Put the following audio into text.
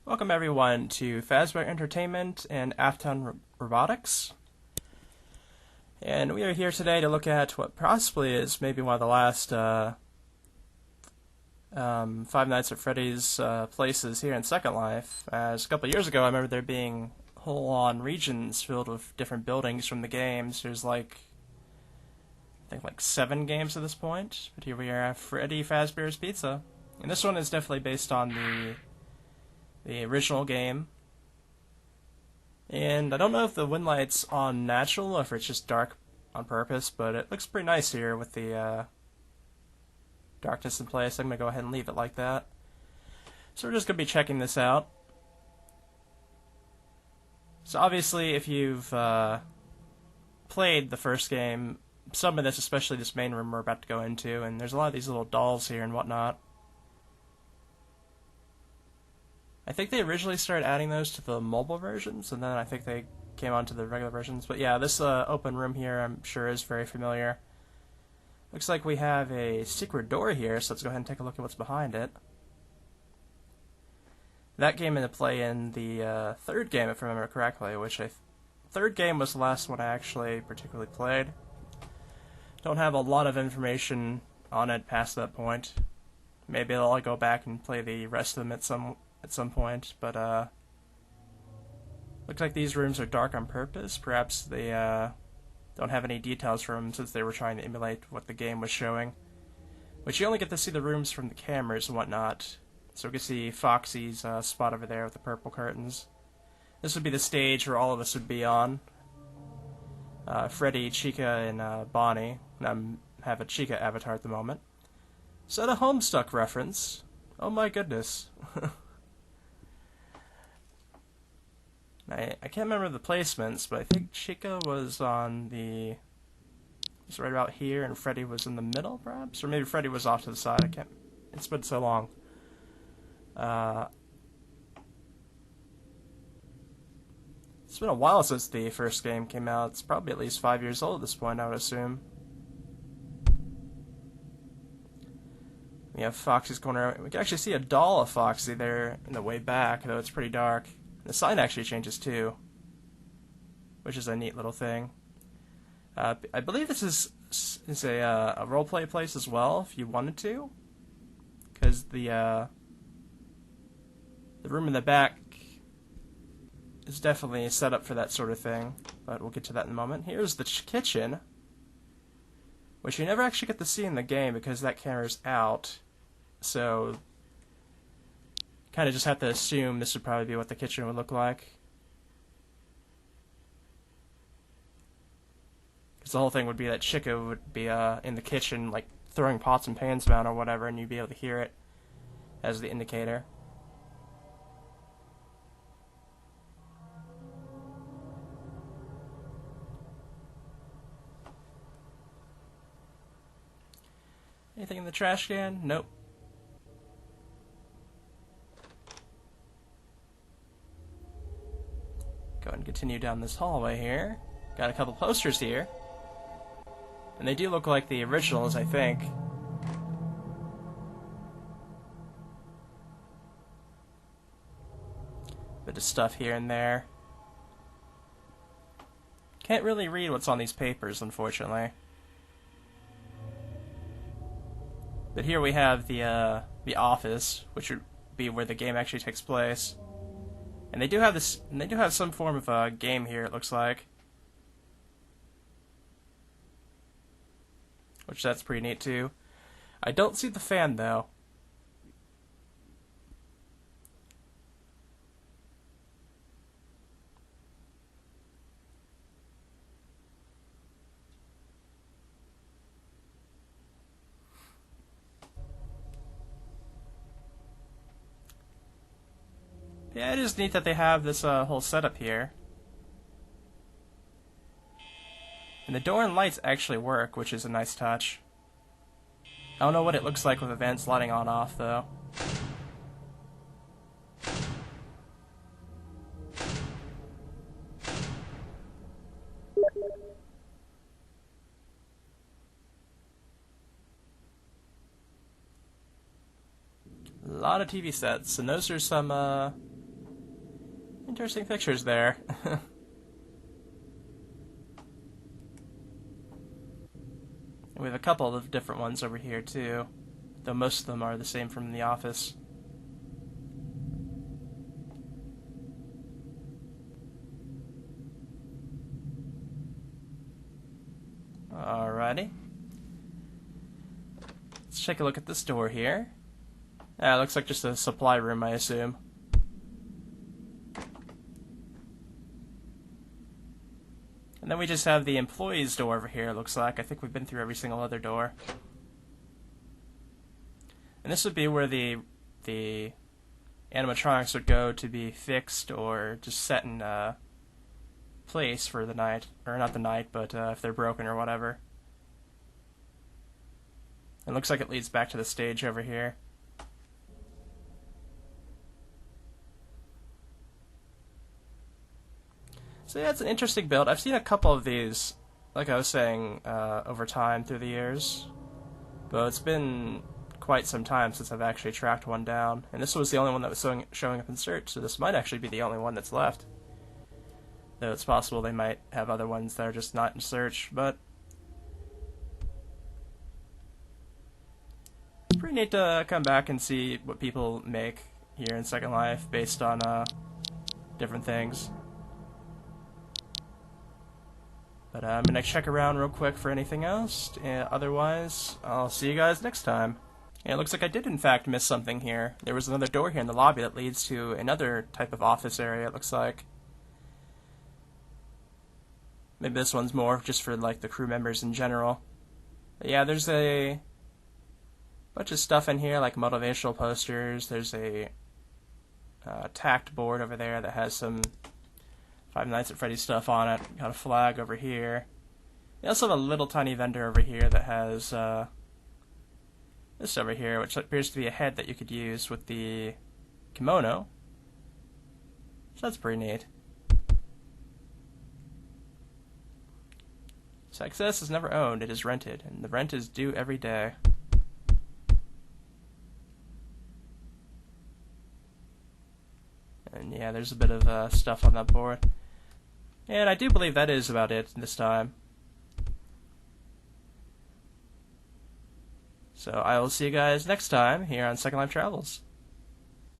Welcome everyone to Fazbear Entertainment and Afton Robotics. And we are here today to look at what possibly is maybe one of the last Five Nights at Freddy's places here in Second Life. As a couple of years ago, I remember there being whole-on regions filled with different buildings from the games. There's I think 7 games at this point. But here we are at Freddy Fazbear's Pizza. And this one is definitely based on the original game. And I don't know if the wind light's on natural or if it's just dark on purpose, but it looks pretty nice here with the darkness in place. I'm going to go ahead and leave it like that. So we're just going to be checking this out. So obviously if you've played the first game, some of this, especially this main room we're about to go into, and there's a lot of these little dolls here and whatnot. I think they originally started adding those to the mobile versions, and then I think they came onto the regular versions. But yeah, this open room here I'm sure is very familiar. Looks like we have a secret door here, so let's go ahead and take a look at what's behind it. That came into play in the third game, if I remember correctly, which third game was the last one I actually particularly played. Don't have a lot of information on it past that point. Maybe I'll go back and play the rest of them at some point, but looks like these rooms are dark on purpose. Perhaps they don't have any details from them since they were trying to emulate what the game was showing. But you only get to see the rooms from the cameras and whatnot. So we can see Foxy's spot over there with the purple curtains. This would be the stage where all of us would be on. Freddy, Chica, and Bonnie. And I have a Chica avatar at the moment. So the Homestuck reference. Oh my goodness. I can't remember the placements, but I think Chica was on was right about here, and Freddy was in the middle, perhaps? Or maybe Freddy was off to the side, I can't... It's been so long. It's been a while since the first game came out. It's probably at least 5 years old at this point, I would assume. We have Foxy's corner. We can actually see a doll of Foxy there in the way back, though it's pretty dark. The sign actually changes too, which is a neat little thing. I believe this is a roleplay place as well, if you wanted to, because the room in the back is definitely set up for that sort of thing. But we'll get to that in a moment. Here's the kitchen, which you never actually get to see in the game because that camera's out. So kind of just have to assume this would probably be what the kitchen would look like. Because the whole thing would be that Chica would be in the kitchen, like throwing pots and pans around or whatever, and you'd be able to hear it as the indicator. Anything in the trash can? Nope. Go ahead and continue down this hallway here. Got a couple posters here. And they do look like the originals, I think. Bit of stuff here and there. Can't really read what's on these papers, unfortunately. But here we have the office, which would be where the game actually takes place. And they do have this. And they do have some form of game here. It looks like, which that's pretty neat too. I don't see the fan though. Yeah, it is neat that they have this whole setup here. And the door and lights actually work, which is a nice touch. I don't know what it looks like with the vents lighting on off, though. A lot of TV sets, and those are some Interesting pictures there. And we have a couple of different ones over here too, though most of them are the same from The Office. Alrighty. Let's take a look at this door here. It looks like just a supply room, I assume. And then we just have the employees' door over here, it looks like. I think we've been through every single other door. And this would be where the animatronics would go to be fixed or just set in place for the night. Or not the night, but if they're broken or whatever. It looks like it leads back to the stage over here. So yeah, it's an interesting build. I've seen a couple of these, like I was saying, over time through the years. But it's been quite some time since I've actually tracked one down. And this was the only one that was showing up in search, so this might actually be the only one that's left. Though it's possible they might have other ones that are just not in search, but it's pretty neat to come back and see what people make here in Second Life based on different things. But I'm going to check around real quick for anything else. Otherwise, I'll see you guys next time. And it looks like I did in fact miss something here. There was another door here in the lobby that leads to another type of office area, it looks like. Maybe this one's more just for like the crew members in general. But yeah, there's a bunch of stuff in here, like motivational posters. There's a tacked board over there that has some Five Nights at Freddy's stuff on it. Got a flag over here. We also have a little tiny vendor over here that has this over here, which appears to be a head that you could use with the kimono. So that's pretty neat. Success is never owned, it is rented, and the rent is due every day. And yeah, there's a bit of stuff on that board. And I do believe that is about it this time. So I will see you guys next time here on Second Life Travels.